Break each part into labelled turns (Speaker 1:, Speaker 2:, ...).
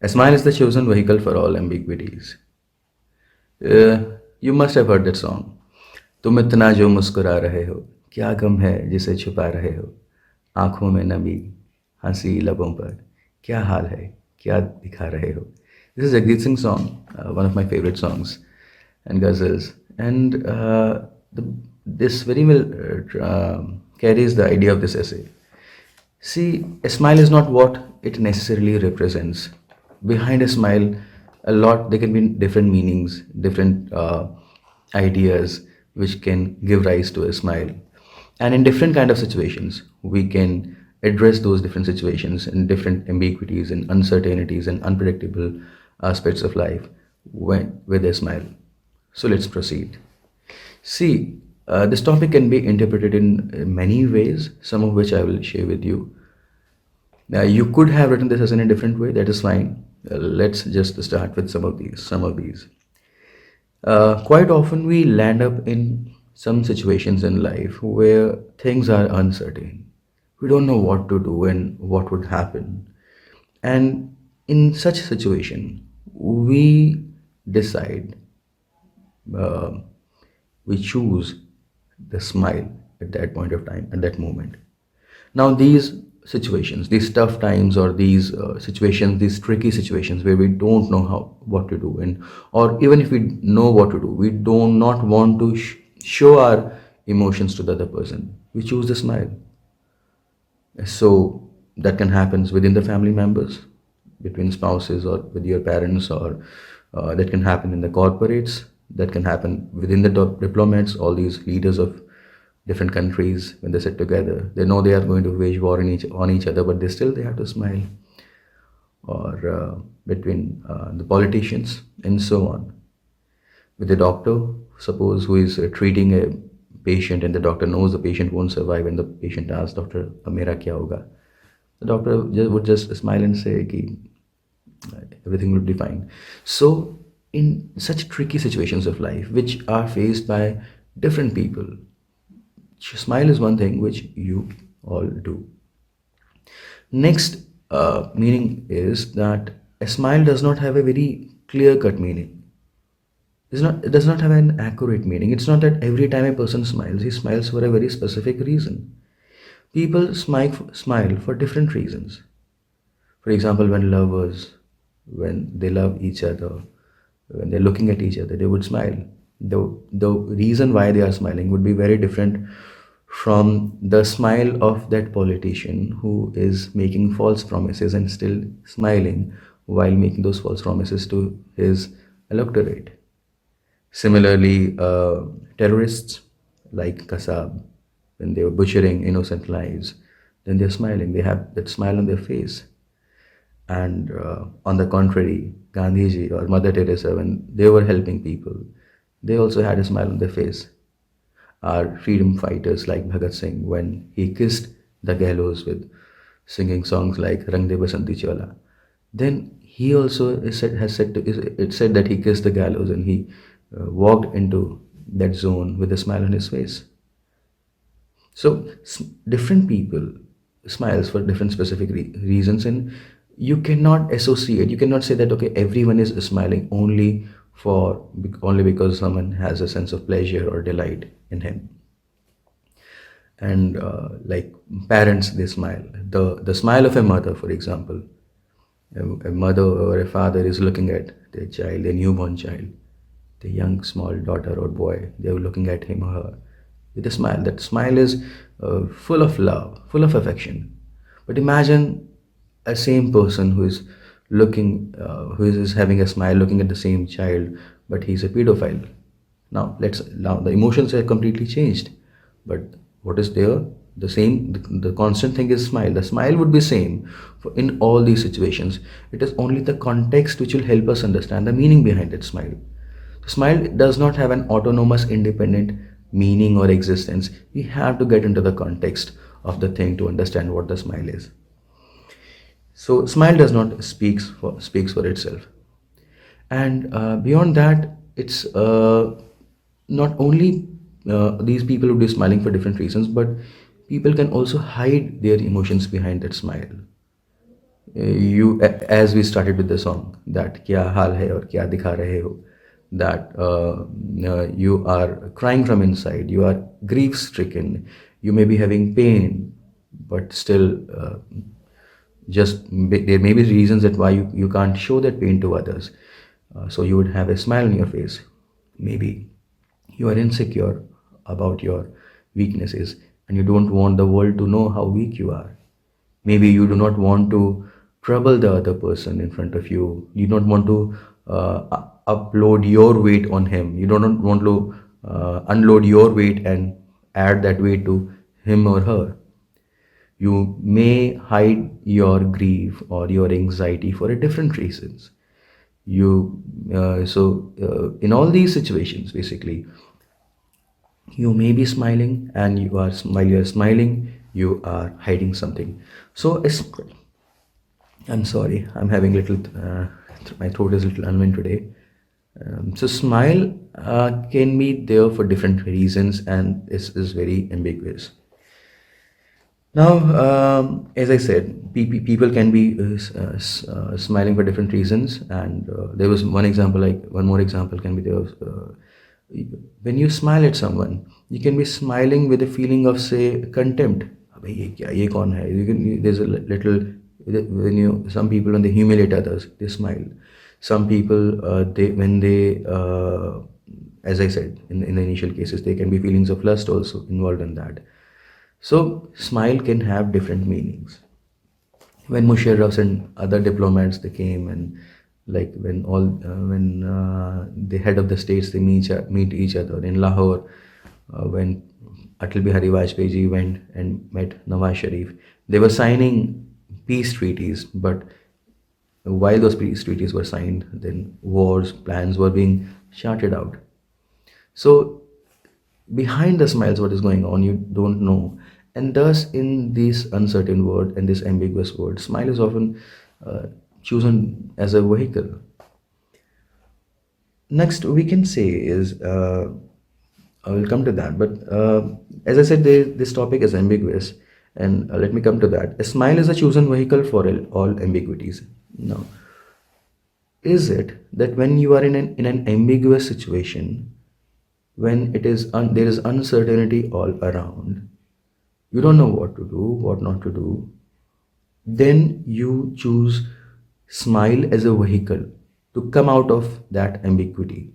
Speaker 1: A smile is the chosen vehicle for all ambiguities. You must have heard that song. तुम इतना जो मुस्कुरा रहे हो, क्या गम है जिसे छुपा रहे हो, आंखों में नमी, हंसी लबों पर, क्या हाल है, क्या दिखा रहे हो. This is Jagjit Singh song, one of my favorite songs and ghazals. And this very well carries the idea of this essay. See, a smile is not what it necessarily represents. Behind a smile, there can be different meanings, different ideas which can give rise to a smile. And in different kind of situations, we can address those different situations and different ambiguities and uncertainties and unpredictable aspects of life with a smile. So let's proceed. See, this topic can be interpreted in many ways, some of which I will share with you. Now, you could have written this as in a different way, that is fine. Let's just start with some of these. Quite often we land up in some situations in life where things are uncertain. We don't know what to do and what would happen. And in such situation, we decide, uh, we choose the smile at that point of time, at that moment. Now, these situations, these tough times, or these situations, these tricky situations where we don't know what to do, and or even if we know what to do, we do not want to show our emotions to the other person. We choose the smile. So that can happen within the family members, between spouses, or with your parents, or that can happen in the corporates, that can happen within the diplomats, all these leaders of different countries. When they sit together, they know they are going to wage war on each other, but they have to smile. Or between the politicians and so on. With the doctor, suppose, who is treating a patient, and the doctor knows the patient won't survive, and the patient asks, doctor, ab mera kya hoga? The doctor would just smile and say ki everything will be fine. So in such tricky situations of life which are faced by different people, smile is one thing which you all do. Next meaning is that a smile does not have a very clear cut meaning. It does not have an accurate meaning. It's not that every time a person smiles, he smiles for a very specific reason. People smile for different reasons. For example, when they love each other, when they're looking at each other, they would smile. The reason why they are smiling would be very different from the smile of that politician who is making false promises and still smiling while making those false promises to his electorate. Similarly, terrorists like Kasab, when they were butchering innocent lives, then they're smiling. They have that smile on their face. And on the contrary, Gandhiji or Mother Teresa, when they were helping people, they also had a smile on their face. Our freedom fighters like Bhagat Singh, when he kissed the gallows with singing songs like Rang De Basanti Chola, then he also it said that he kissed the gallows, and he walked into that zone with a smile on his face. So different people smiles for different specific reasons, and you cannot say that, okay, everyone is smiling only because someone has a sense of pleasure or delight in him. And like parents, they smile. The smile of a mother, for example, a mother or a father is looking at their child, their newborn child, the young small daughter or boy. They're looking at him or her with a smile. That smile is full of love, full of affection. But imagine a same person who is having a smile looking at the same child, but he's a pedophile. Now the emotions are completely changed, but what is there? The same, the constant thing is smile. The smile would be same in all these situations. It is only the context which will help us understand the meaning behind that smile. The smile does not have an autonomous, independent meaning or existence. We have to get into the context of the thing to understand what the smile is. So smile does not speaks for itself. And beyond that, it's not only these people would be smiling for different reasons, but people can also hide their emotions behind that smile. as we started with the song, that kya haal hai aur kya dikha rahe ho, that you are crying from inside, you are grief stricken, you may be having pain, but still there may be reasons that why you can't show that pain to others. So you would have a smile on your face. Maybe you are insecure about your weaknesses and you don't want the world to know how weak you are. Maybe you do not want to trouble the other person in front of you. You don't want to upload your weight on him. You don't want to unload your weight and add that weight to him or her. You may hide your grief or your anxiety for a different reasons. In all these situations, basically, you may be smiling, and while you are smiling, you are hiding something. So I'm sorry, I'm having little my throat is a little unwell today. So smile can be there for different reasons, and this is very ambiguous. Now, as I said, people can be smiling for different reasons, and there was one more example can be there. When you smile at someone, you can be smiling with a feeling of, say, contempt. "Abhi ye kya? Ye kaun hai?" There's a little some people, when they humiliate others, they smile. Some people, as I said, in the initial cases, there can be feelings of lust also involved in that. So smile can have different meanings. When Musharraf and other diplomats, they came, and like when the head of the states, they meet each other in Lahore, when Atal Bihari Vajpayee ji went and met Nawaz Sharif, they were signing peace treaties, but while those peace treaties were signed, then wars plans were being shouted out. So behind the smiles, what is going on, you don't know. And thus, in this uncertain world and this ambiguous world, smile is often chosen as a vehicle. Next, we can say is, I will come to that, but as I said, this topic is ambiguous, and let me come to that. A smile is a chosen vehicle for all ambiguities. Now, is it that when you are in an ambiguous situation, when there is uncertainty all around, you don't know what to do, what not to do, then you choose smile as a vehicle to come out of that ambiguity,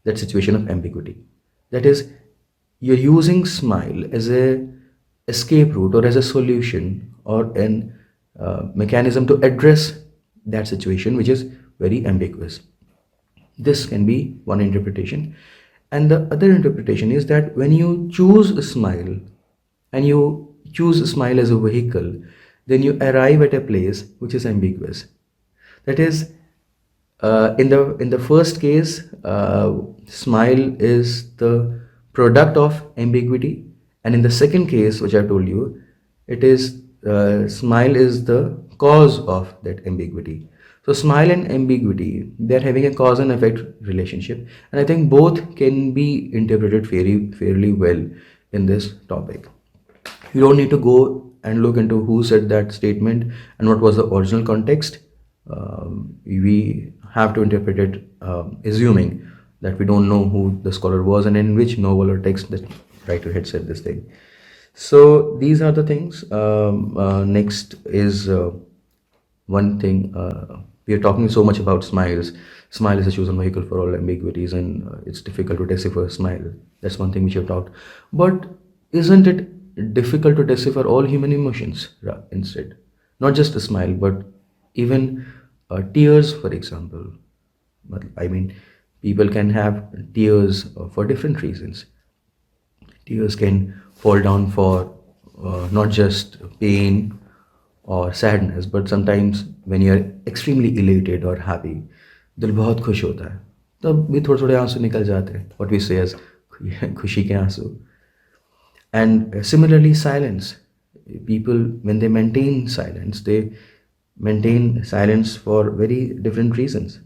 Speaker 1: that situation of ambiguity. That is, you're using smile as a escape route or as a solution or an mechanism to address that situation which is very ambiguous. This can be one interpretation. And the other interpretation is that when you choose a smile and you choose a smile as a vehicle, then you arrive at a place which is ambiguous. That is, in the first case, smile is the product of ambiguity, and in the second case, which I told you, it is smile is the cause of that ambiguity. So smile and ambiguity, they are having a cause and effect relationship, and I think both can be interpreted fairly well in this topic. You don't need to go and look into who said that statement and what was the original context. We have to interpret it assuming that we don't know who the scholar was and in which novel or text the writer had said this thing. So these are the things. Next is one thing. We are talking so much about smiles. Smile is a chosen vehicle for all ambiguities, and it's difficult to decipher smile. That's one thing which you've talked. But isn't it difficult to decipher all human emotions instead? Not just a smile, but even tears, for example. I mean, people can have tears for different reasons. Tears can fall down for not just pain or sadness, but sometimes when you're extremely elated or happy, दिल बहुत खुश होता है, तब भी थोड़े थोड़े आंसू निकल जाते हैं, what we say as खुशी के आंसू. And similarly, silence. People, when they maintain silence, they maintain silence for very different reasons.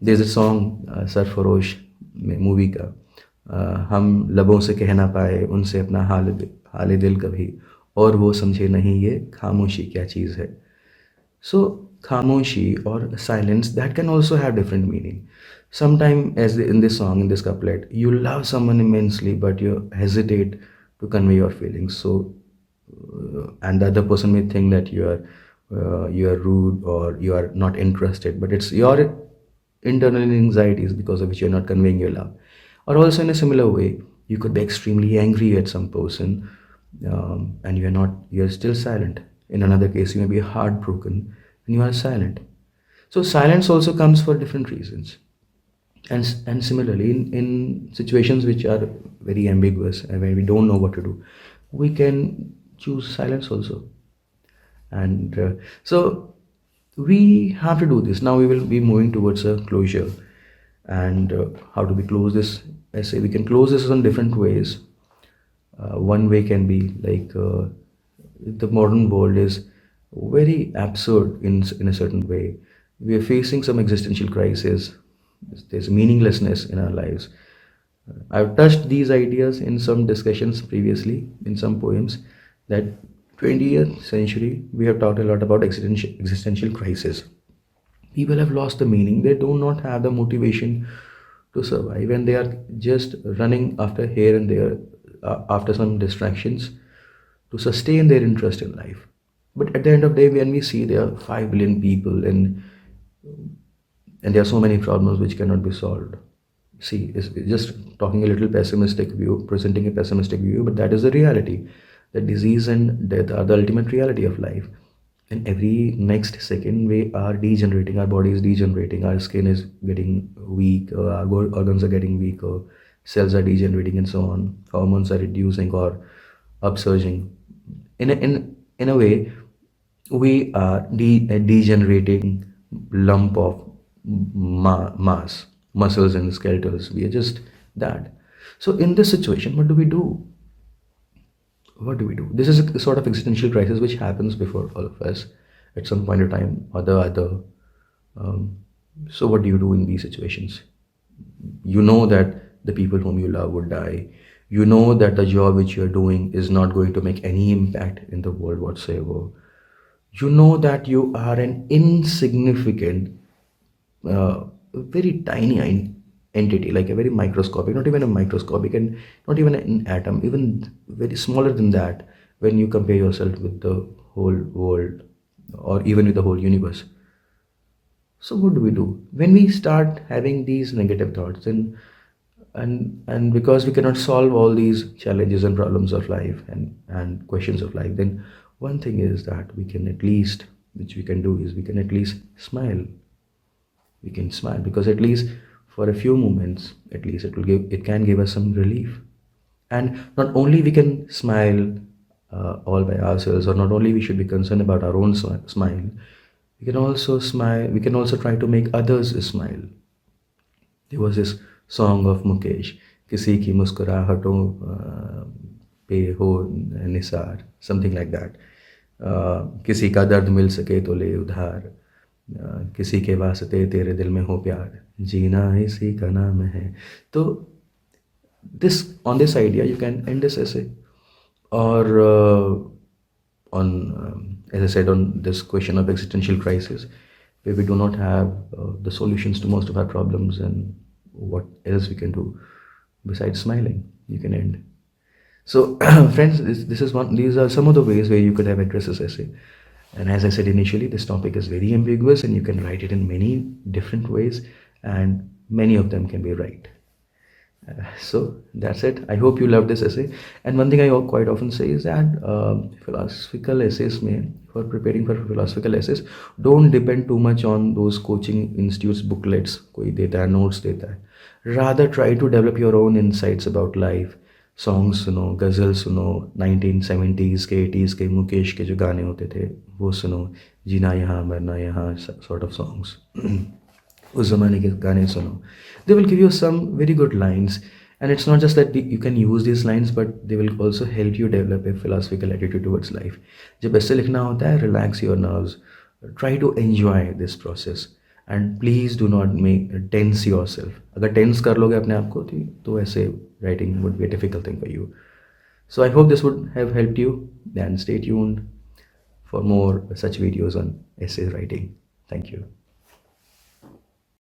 Speaker 1: There's a song, Sarfarosh movie का, हम लबों से कह ना पाए उनसे अपना हाल दिल कभी, और वो समझे नहीं ये खामोशी क्या चीज़ है. So khamoshi or silence, that can also have different meaning. Sometime, as in this song, in this couplet, you love someone immensely but you hesitate to convey your feelings. So and the other person may think that you are rude or you are not interested, but it's your internal anxieties because of which you're not conveying your love. Or also in a similar way, you could be extremely angry at some person, and you're still silent. In another case, you may be heartbroken and you are silent. So silence also comes for different reasons. And similarly, in situations which are very ambiguous and when we don't know what to do, we can choose silence also. And so we have to do this. Now we will be moving towards a closure. And how do we close this essay? We can close this in different ways. One way can be like, the modern world is very absurd in a certain way. We are facing some existential crisis. There's meaninglessness in our lives. I've touched these ideas in some discussions previously in some poems, that 20th century we have talked a lot about existential crisis. People have lost the meaning. They do not have the motivation to survive, and they are just running after here and there, after some distractions, to sustain their interest in life. But at the end of the day, when we see there are 5 billion people, and there are so many problems which cannot be solved. See, it's just talking a little pessimistic view, presenting a pessimistic view, but that is the reality. That disease and death are the ultimate reality of life. And every next second, we are degenerating, our body is degenerating, our skin is getting weak, our organs are getting weaker, cells are degenerating, and so on. Hormones are reducing or upsurging. In a way, we are a degenerating lump of mass, muscles and skeletons. We are just that. So in this situation, what do we do? What do we do? This is a sort of existential crisis which happens before all of us at some point of time or the other. Um, so what do you do in these situations? You know that the people whom you love would die. You know that the job which you're doing is not going to make any impact in the world whatsoever. You know that you are an insignificant, very tiny entity, like a very microscopic, not even a microscopic, and not even an atom, even very smaller than that, when you compare yourself with the whole world or even with the whole universe. So what do we do when we start having these negative thoughts? And because we cannot solve all these challenges and problems of life and questions of life, then one thing is that we can at least, which we can do, is we can at least smile. We can smile, because at least for a few moments, at least it can give us some relief. And not only we can smile all by ourselves, or not only we should be concerned about our own smile, we can also smile, we can also try to make others smile. There was this song of Mukesh, किसी की मुस्कुराहटों पे हो Nisar, something like that. किसी का दर्द मिल सके तो ले उधार, किसी के वास्ते तेरे दिल में हो प्यार, जीना इसी का नाम है. तो this, on this idea you can end this essay. Or on as I said, on this question of existential crisis, where we do not have the solutions to most of our problems, and what else we can do besides smiling, you can end. So friends, this is one, these are some of the ways where you could have addressed this essay. And as I said initially, this topic is very ambiguous and you can write it in many different ways, and many of them can be right. So that's it. I hope you love this essay. And one thing I quite often say is that philosophical essays, for preparing for philosophical essays, don't depend too much on those coaching institutes booklets, koi deta hai, notes deta hai. Rather try to develop your own insights about life. Songs सुनो, गज़ल सुनो, 1970s के 80s के मुकेश के जो गाने होते थे वो सुनो, जीना यहाँ मरना यहाँ, sort of songs. उस ज़माने के गाने सुनो. They will give you some very good lines, and it's not just that you can use these lines, but they will also help you develop a philosophical attitude towards life. जब ऐसे लिखना होता है, relax your nerves, try to enjoy this process, and please do not make tense yourself. अगर tense कर लोगे अपने आप को तो ऐसे writing would be a difficult thing for you. So I hope this would have helped you, and stay tuned for more such videos on essay writing. Thank you.